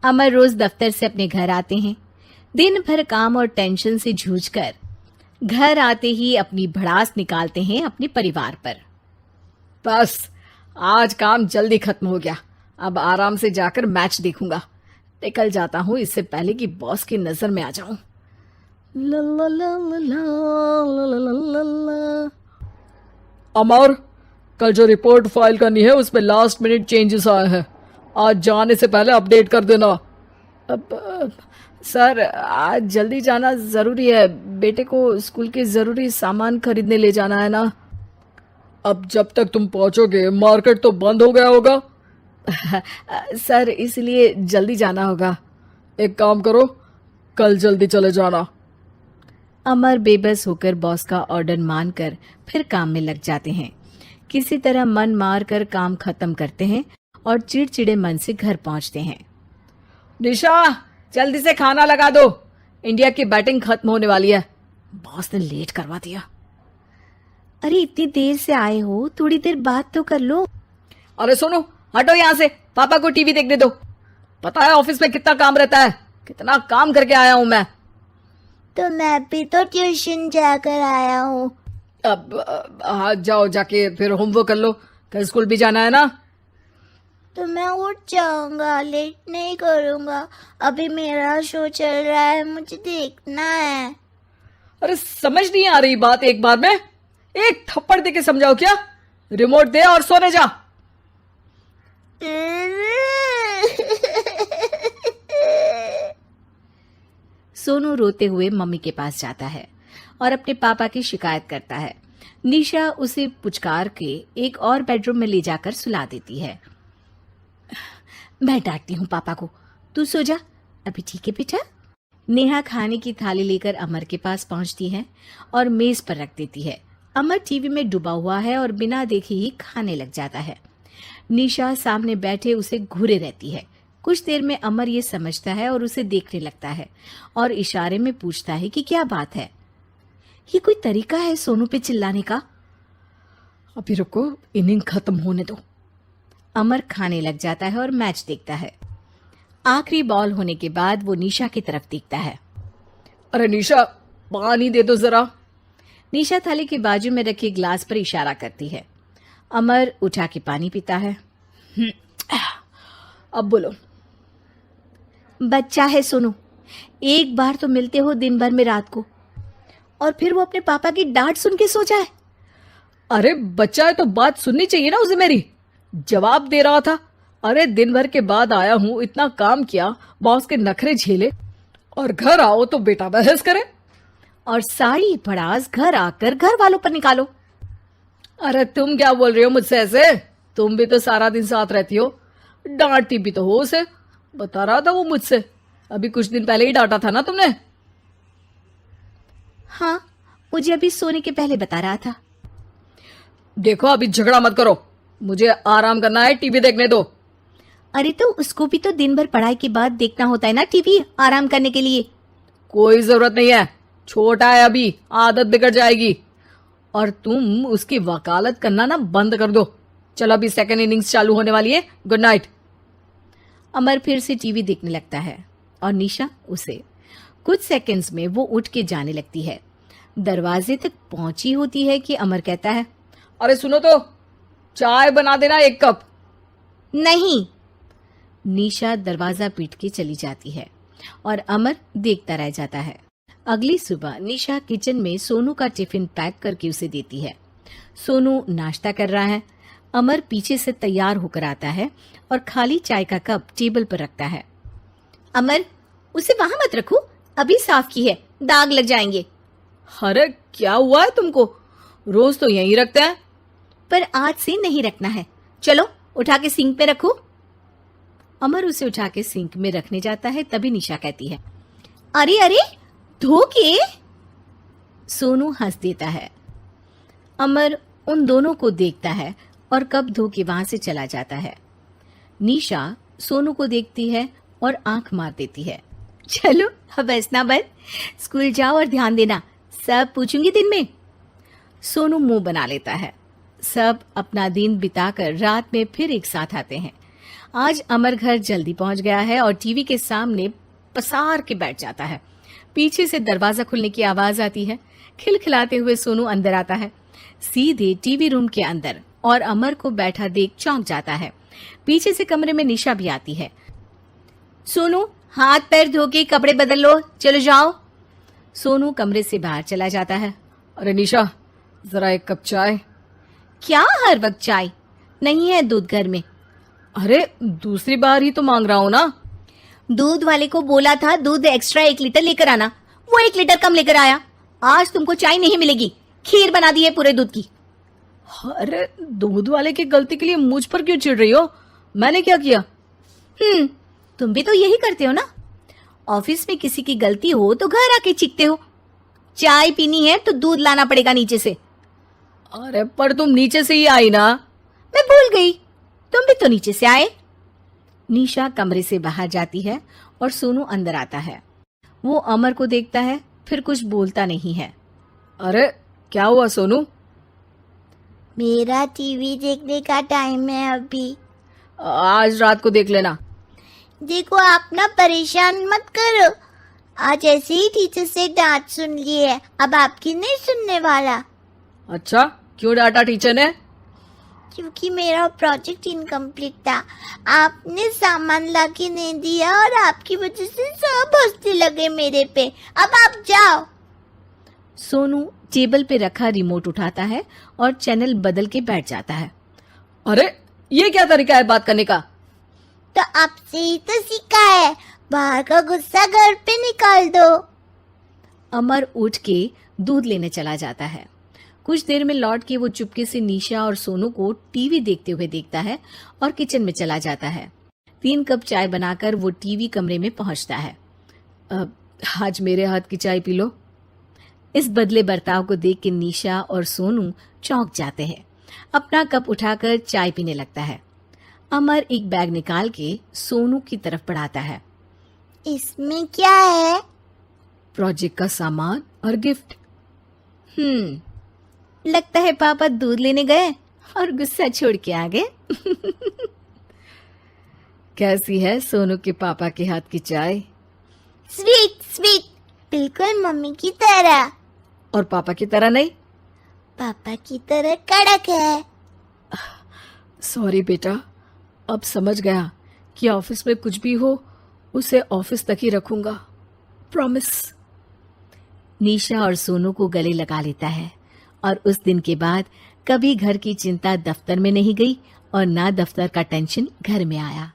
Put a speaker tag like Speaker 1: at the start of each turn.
Speaker 1: अमर रोज दफ्तर से अपने घर आते हैं। दिन भर काम और टेंशन से जूझकर घर आते ही अपनी भड़ास निकालते हैं अपने परिवार पर।
Speaker 2: बस आज काम जल्दी खत्म हो गया, अब आराम से जाकर मैच देखूंगा। निकल जाता हूँ इससे पहले कि बॉस की नजर में आ जाऊं। ला ला ला ला ला ला ला ला ला। अमर, कल जो रिपोर्ट फाइल करनी है उसमें लास्ट मिनट चेंजेस आए हैं, आज जाने से पहले अपडेट कर देना। सर आज जल्दी जाना जरूरी है, बेटे को स्कूल के जरूरी सामान खरीदने ले जाना है ना। अब जब तक तुम पहुंचोगे मार्केट तो बंद हो गया होगा। सर इसलिए जल्दी जाना होगा। एक काम करो, कल जल्दी चले जाना।
Speaker 1: अमर बेबस होकर बॉस का ऑर्डर मानकर फिर काम में लग जाते हैं। किसी तरह मन मार कर काम खत्म करते हैं और चिड़चिड़े मन से घर पहुंचते हैं।
Speaker 2: निशा जल्दी से खाना लगा दो, इंडिया की बैटिंग खत्म होने वाली है। बॉस ने लेट करवा दिया।
Speaker 1: अरे इतनी देर से आए हो, थोड़ी देर बात तो कर लो।
Speaker 2: अरे सुनो, हटो यहाँ से, पापा को टीवी देखने दो। पता है ऑफिस में कितना काम रहता है, कितना काम करके आया हूँ मैं।
Speaker 1: तो मैं भी तो ट्यूशन जाकर आया हूँ।
Speaker 2: अब हाँ जाओ, जाके फिर होमवर्क कर लो, कल स्कूल भी जाना है ना।
Speaker 1: तो मैं उठ जाऊंगा, लेट नहीं करूंगा, अभी मेरा शो चल रहा है, मुझे देखना है।
Speaker 2: अरे समझ नहीं आ रही बात, एक बार में एक थप्पड़ दे के समझाओ क्या। रिमोट दे और सोने जा।
Speaker 1: सोनू रोते हुए मम्मी के पास जाता है और अपने पापा की शिकायत करता है। निशा उसे पुचकार के एक और बेडरूम में ले जाकर सुला देती है। मैं डांटती हूँ पापा को, तू सो जा अभी, ठीक है बेटा। नेहा खाने की थाली लेकर अमर के पास पहुंचती है और मेज पर रख देती है। अमर टीवी में डूबा हुआ है और बिना देखे ही खाने लग जाता है। निशा सामने बैठे उसे घूरे रहती है। कुछ देर में अमर ये समझता है और उसे देखने लगता है और इशारे में पूछता है कि क्या बात है। ये कोई तरीका है सोनू पे चिल्लाने का?
Speaker 2: अभी रुको, इनिंग खत्म होने दो।
Speaker 1: अमर खाने लग जाता है और मैच देखता है। आखिरी बॉल होने के बाद वो निशा की तरफ देखता है।
Speaker 2: अरे निशा पानी दे दो जरा।
Speaker 1: निशा थाली के बाजू में रखे ग्लास पर इशारा करती है। अमर उठा के पानी पीता है।
Speaker 2: अब बोलो।
Speaker 1: बच्चा है सोनू, एक बार तो मिलते हो दिन भर में रात को, और फिर वो अपने पापा की डांट सुन के सो जाए।
Speaker 2: अरे बच्चा है तो बात सुननी चाहिए ना उसे मेरी। जवाब दे रहा था। अरे दिन भर के बाद आया हूं, इतना काम किया, बॉस के नखरे झेले, और घर आओ तो बेटा बहस करे
Speaker 1: और सारी भड़ास घर आकर घर वालों पर निकालो।
Speaker 2: अरे तुम क्या बोल रही हो मुझसे ऐसे? तुम भी तो सारा दिन साथ रहती हो, डांटती भी तो हो उसे। बता रहा था वो मुझसे, अभी कुछ दिन पहले ही डांटा था ना तुमने।
Speaker 1: हाँ, मुझे अभी सोने के पहले बता रहा था।
Speaker 2: देखो अभी झगड़ा मत करो, मुझे आराम करना है, टीवी देखने दो।
Speaker 1: अरे तो उसको भी तो दिन भर पढ़ाई के बाद देखना होता है ना टीवी, आराम करने के लिए।
Speaker 2: कोई जरूरत नहीं है, छोटा है अभी, आदत बिगड़ जाएगी। और तुम उसकी वकालत करना ना बंद कर दो। चलो अभी सेकंड इनिंग्स चालू होने वाली है, गुड नाइट।
Speaker 1: अमर फिर से टीवी देखने लगता है और निशा उसे। कुछ सेकंड्स में वो उठ के जाने लगती है। दरवाजे तक पहुंची होती है कि अमर कहता है,
Speaker 2: अरे सुनो तो, चाय बना देना 1 कप।
Speaker 1: नहीं। निशा दरवाजा पीट के चली जाती है और अमर देखता रह जाता है। अगली सुबह निशा किचन में सोनू का टिफिन पैक करके उसे देती है। सोनू नाश्ता कर रहा है। अमर पीछे से तैयार होकर आता है और खाली चाय का कप टेबल पर रखता है। अमर, उसे वहां मत रखो, अभी साफ की है, दाग लग जाएंगे।
Speaker 2: अरे क्या हुआ है तुमको? रोज तो यहीं रखते हैं।
Speaker 1: पर आज से नहीं रखना है, चलो उठा के सिंक पे रखो। अमर उसे उठा के सिंक में रखने जाता है, तभी निशा कहती है, अरे अरे धो के। सोनू हंस देता है। अमर उन दोनों को देखता है और कप धो के वहां से चला जाता है। निशा सोनू को देखती है और आंख मार देती है। चलो अब हंसना बंद, स्कूल जाओ और ध्यान देना, सब पूछूंगी दिन में। सोनू मुंह बना लेता है। सब अपना दिन बिताकर रात में फिर एक साथ आते हैं। आज अमर घर जल्दी पहुंच गया है और टीवी के सामने पसार के बैठ जाता है। पीछे से दरवाजा खुलने की आवाज आती है। खिलखिलाते हुए सोनू अंदर आता है, सीधे टीवी रूम के अंदर, और अमर को बैठा देख चौंक जाता है। पीछे से कमरे में निशा भी आती है। सोनू, हाथ पैर धो के कपड़े बदल लो, चलो जाओ। सोनू कमरे से बाहर चला जाता है।
Speaker 2: अरे निशा, जरा एक कप चाय।
Speaker 1: क्या हर वक्त चाय? नहीं है दूध घर में।
Speaker 2: अरे दूसरी बार ही तो मांग रहा हूं ना।
Speaker 1: दूध वाले को बोला था दूध एक्स्ट्रा 1 लीटर लेकर आना, वो 1 लीटर कम लेकर आया। आज तुमको चाय नहीं मिलेगी, खीर बना दी है पूरे दूध की।
Speaker 2: अरे दूध वाले की गलती के लिए मुझ पर क्यों चिढ़ रही हो? मैंने क्या किया?
Speaker 1: तुम भी तो यही करते हो ना। ऑफिस में किसी की गलती हो तो घर आके चीखते हो। चाय पीनी है तो दूध लाना पड़ेगा नीचे से।
Speaker 2: अरे पर तुम नीचे से ही आई ना।
Speaker 1: मैं भूल गई, तुम भी तो नीचे से आए। निशा कमरे से बाहर जाती है और सोनू अंदर आता है। वो अमर को देखता है, फिर कुछ बोलता नहीं है।
Speaker 2: अरे क्या हुआ सोनू?
Speaker 3: मेरा टीवी देखने का टाइम है अभी।
Speaker 2: आज रात को देख लेना।
Speaker 3: देखो आप ना परेशान मत करो। आज ऐसे ही टीचर से डांट सुन ली है, अब आपकी नहीं सुनने वाला।
Speaker 2: अच्छा, क्यों डांटा टीचर ने?
Speaker 3: क्योंकि मेरा प्रोजेक्ट इनकम्प्लीट था। आपने सामान लाके नहीं दिया और आपकी वजह से सब हंसने लगे मेरे पे। अब आप जाओ।
Speaker 1: सोनू टेबल पे रखा रिमोट उठाता है और चैनल बदल के बैठ जाता है।
Speaker 2: अरे ये क्या तरीका है बात करने का?
Speaker 3: तो आपसे ही तो सीखा है, बाहर का गुस्सा घर पे निकाल दो।
Speaker 1: अमर उठ के दूध लेने चला जाता है। कुछ देर में लौट के वो चुपके से निशा और सोनू को टीवी देखते हुए देखता है और किचन में चला जाता है। 3 कप चाय बनाकर वो टीवी कमरे में पहुंचता है।
Speaker 2: आज मेरे हाथ की चाय पी लो।
Speaker 1: इस बदले बर्ताव को देख के निशा और सोनू चौंक जाते हैं। अपना कप उठाकर चाय पीने लगता है। अमर एक बैग निकाल के सोनू की तरफ बढ़ाता है।
Speaker 3: इसमें क्या है?
Speaker 2: प्रोजेक्ट का सामान और गिफ्ट।
Speaker 1: लगता है पापा दूध लेने गए और गुस्सा छोड़ के आ गए।
Speaker 2: कैसी है सोनू के पापा के हाथ की चाय?
Speaker 3: स्वीट स्वीट, बिल्कुल मम्मी की तरह।
Speaker 2: और पापा की तरह नहीं?
Speaker 3: पापा की तरह कड़क है।
Speaker 2: सॉरी बेटा, अब समझ गया कि ऑफिस में कुछ भी हो उसे ऑफिस तक ही रखूंगा, प्रॉमिस।
Speaker 1: निशा और सोनू को गले लगा लेता है और उस दिन के बाद कभी घर की चिंता दफ्तर में नहीं गई और ना दफ्तर का टेंशन घर में आया।